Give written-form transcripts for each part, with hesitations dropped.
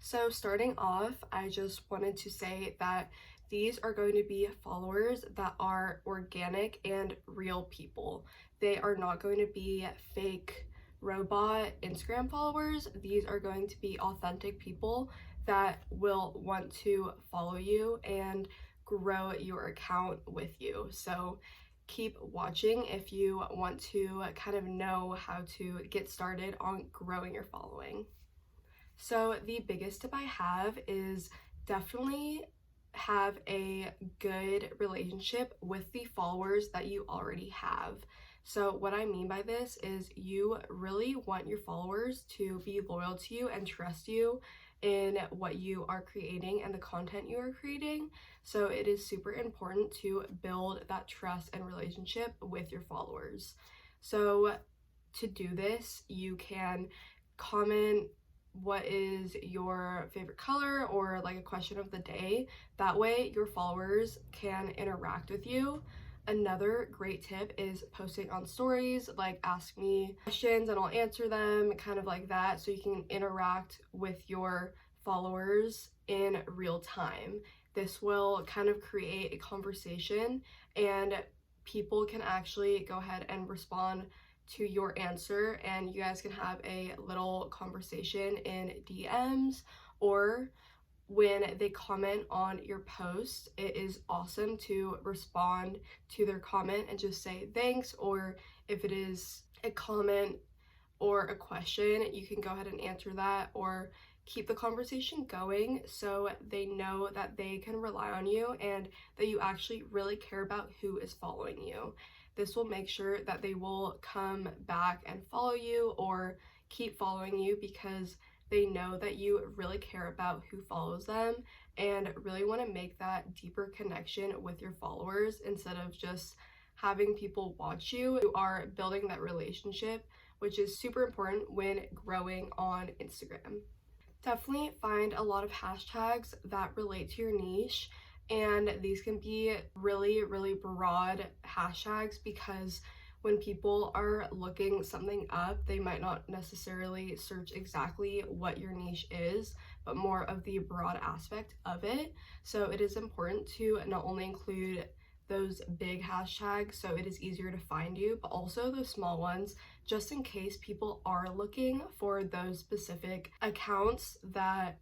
So starting off, I just wanted to say that these are going to be followers that are organic and real people. They are not going to be fake robot Instagram followers. These are going to be authentic people that will want to follow you and grow your account with you. So keep watching if you want to kind of know how to get started on growing your following. So the biggest tip I have is definitely have a good relationship with the followers that you already have. So what I mean by this is you really want your followers to be loyal to you and trust you in what you are creating and the content you are creating. So it is super important to build that trust and relationship with your followers. So to do this, you can comment what is your favorite color or like a question of the day. That way your followers can interact with you. Another great tip is posting on stories, like ask me questions and I'll answer them, kind of like that, so you can interact with your followers in real time. This will kind of create a conversation and people can actually go ahead and respond to your answer, and you guys can have a little conversation in DMs, or when they comment on your post, it is awesome to respond to their comment and just say thanks, or if it is a comment or a question, you can go ahead and answer that or keep the conversation going so they know that they can rely on you and that you actually really care about who is following you. This will make sure that they will come back and follow you or keep following you because they know that you really care about who follows them and really want to make that deeper connection with your followers instead of just having people watch you. You are building that relationship, which is super important when growing on Instagram. Definitely find a lot of hashtags that relate to your niche, and these can be really broad hashtags because when people are looking something up, they might not necessarily search exactly what your niche is, but more of the broad aspect of it. So it is important to not only include those big hashtags so it is easier to find you, but also the small ones just in case people are looking for those specific accounts that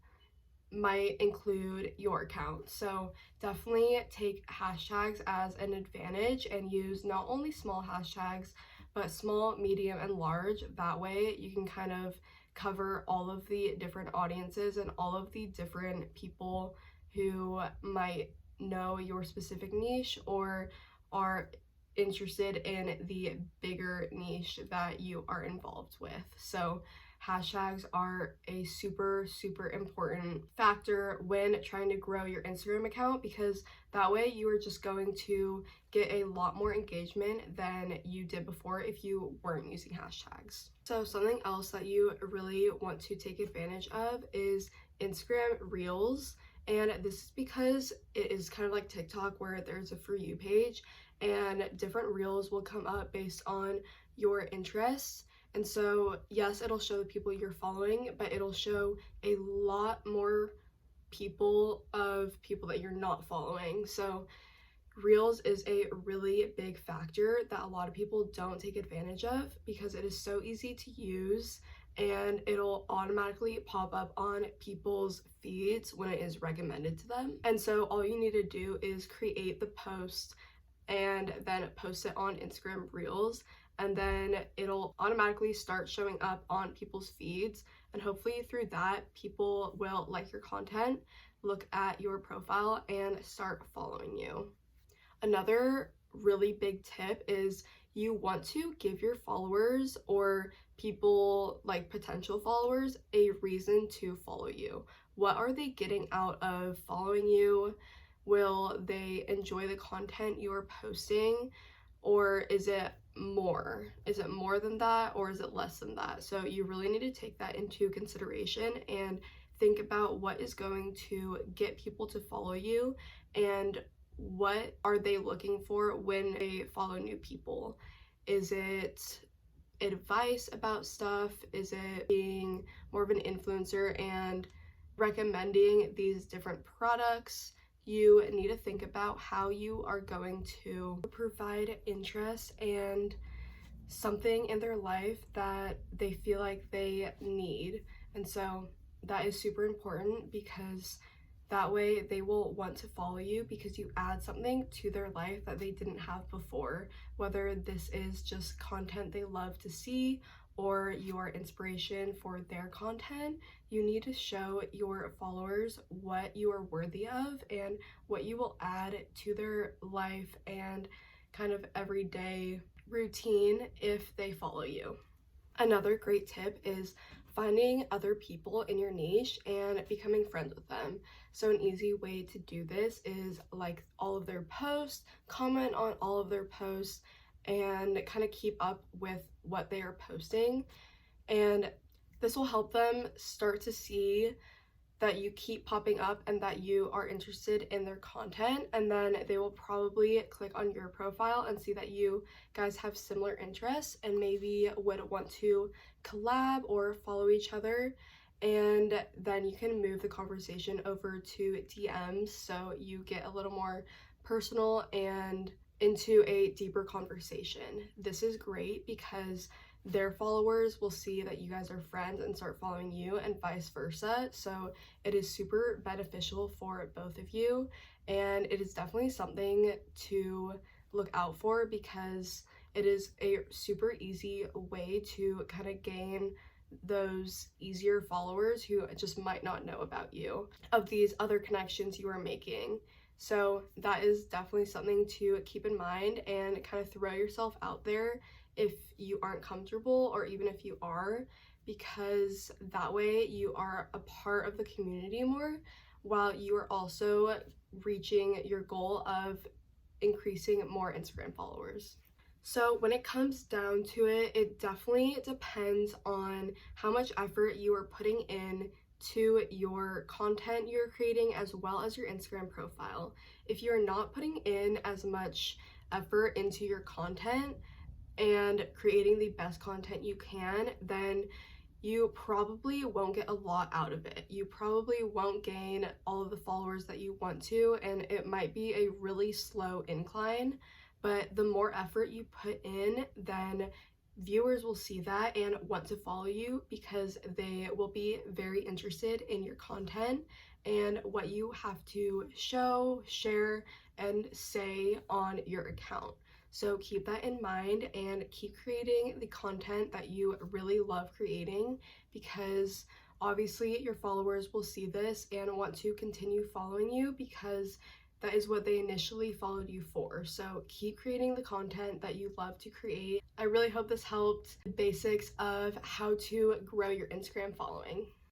might include your account. So definitely take hashtags as an advantage and use not only small hashtags but small, medium, and large. That way you can kind of cover all of the different audiences and all of the different people who might know your specific niche or are interested in the bigger niche that you are involved with. So hashtags are a super important factor when trying to grow your Instagram account because that way you are just going to get a lot more engagement than you did before if you weren't using hashtags. So something else that you really want to take advantage of is Instagram Reels. And this is because it is kind of like TikTok where there's a For You page and different reels will come up based on your interests. And so, yes, it'll show the people you're following, but it'll show a lot more people that you're not following. So Reels is a really big factor that a lot of people don't take advantage of because it is so easy to use and it'll automatically pop up on people's feeds when it is recommended to them. And so all you need to do is create the post and then post it on Instagram Reels, and then it'll automatically start showing up on people's feeds, and hopefully through that people will like your content, look at your profile, and start following you. Another really big tip is you want to give your followers or people like potential followers a reason to follow you. What are they getting out of following you? Will they enjoy the content you are posting, or is it more? Is it more than that, or is it less than that? So you really need to take that into consideration and think about what is going to get people to follow you and what are they looking for when they follow new people. Is it advice about stuff? Is it being more of an influencer and recommending these different products, you need to think about how you are going to provide interest and something in their life that they feel like they need. And so that is super important because that way they will want to follow you because you add something to their life that they didn't have before, whether this is just content they love to see or your inspiration for their content. You need to show your followers what you are worthy of and what you will add to their life and kind of everyday routine if they follow you. Another great tip is finding other people in your niche and becoming friends with them. So an easy way to do this is like all of their posts, comment on all of their posts, and kind of keep up with what they are posting. And this will help them start to see that you keep popping up and that you are interested in their content, and then they will probably click on your profile and see that you guys have similar interests and maybe would want to collab or follow each other, and then you can move the conversation over to DMs so you get a little more personal and into a deeper conversation. This is great because their followers will see that you guys are friends and start following you and vice versa. So it is super beneficial for both of you, and it is definitely something to look out for because it is a super easy way to kind of gain those easier followers who just might not know about you, of these other connections you are making. So that is definitely something to keep in mind and kind of throw yourself out there if you aren't comfortable, or even if you are, because that way you are a part of the community more while you are also reaching your goal of increasing more Instagram followers. So when it comes down to it, it definitely depends on how much effort you are putting in to your content you're creating as well as your Instagram profile. If you're not putting in as much effort into your content and creating the best content you can, then you probably won't get a lot out of it. You probably won't gain all of the followers that you want to, and it might be a really slow incline. But the more effort you put in, then viewers will see that and want to follow you because they will be very interested in your content and what you have to show, share, and say on your account. So keep that in mind and keep creating the content that you really love creating, because obviously your followers will see this and want to continue following you because that is what they initially followed you for. So keep creating the content that you love to create. I really hope this helped the basics of how to grow your Instagram following.